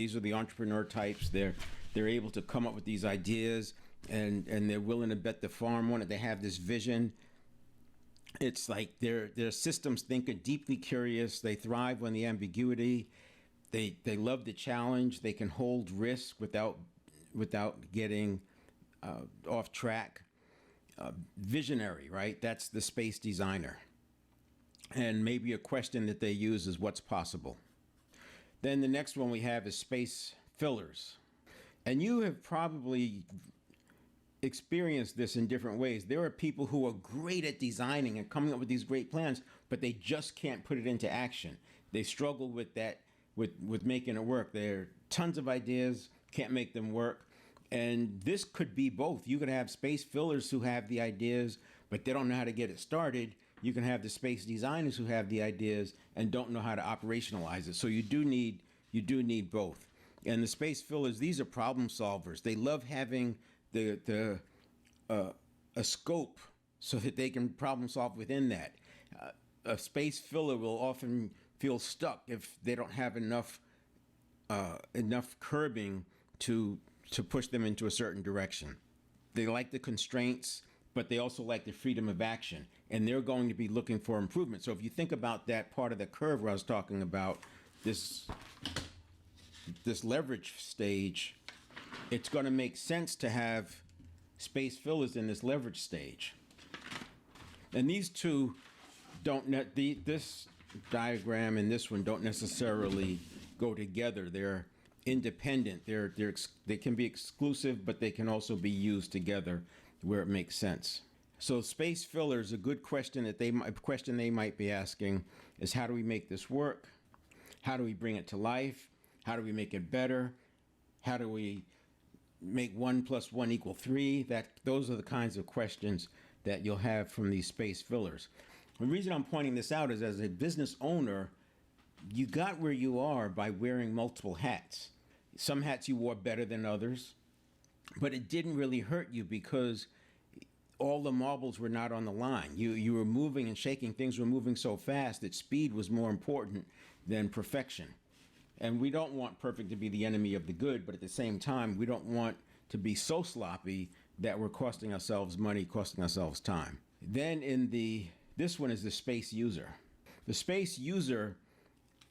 These are the entrepreneur types. They're able to come up with these ideas, and they're willing to bet the farm on it. They have this vision. It's like they're systems thinker, deeply curious. They thrive on the ambiguity. They love the challenge. They can hold risk without getting off track. Visionary, right? That's the space designer. And maybe a question that they use is what's possible. Then the next one we have is space fillers. And you have probably experienced this in different ways. There are people who are great at designing and coming up with these great plans, but they just can't put it into action. They struggle with that, with making it work. There are tons of ideas, can't make them work. And this could be both. You could have space fillers who have the ideas, but they don't know how to get it started. You can have the space designers who have the ideas and don't know how to operationalize it. So you do need both. And the space fillers, these are problem solvers. They love having a scope so that they can problem solve within that. A space filler will often feel stuck if they don't have enough curbing to push them into a certain direction. They like the constraints, but they also like the freedom of action, and they're going to be looking for improvement. So if you think about that part of the curve where I was talking about, this leverage stage, it's going to make sense to have space fillers in this leverage stage. And these two this diagram and this one don't necessarily go together. They're independent. They can be exclusive, but they can also be used together where it makes sense. So space fillers, a good question they might be asking is, how do we make this work? How do we bring it to life? How do we make it better? How do we make 1 + 1 = 3? Those are the kinds of questions that you'll have from these space fillers. The reason I'm pointing this out is, as a business owner, you got where you are by wearing multiple hats. Some hats you wore better than others, but it didn't really hurt you because all the marbles were not on the line. You were moving and shaking. Things were moving so fast that speed was more important than perfection. And we don't want perfect to be the enemy of the good, but at the same time, we don't want to be so sloppy that we're costing ourselves money, costing ourselves time. Then this one is the space user. The space user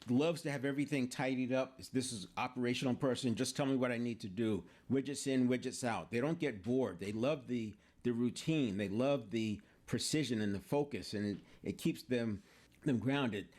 loves to have everything tidied up. This is operational person. Just tell me what I need to do. Widgets in, widgets out. They don't get bored. They love the routine. They love the precision and the focus, and it keeps them grounded.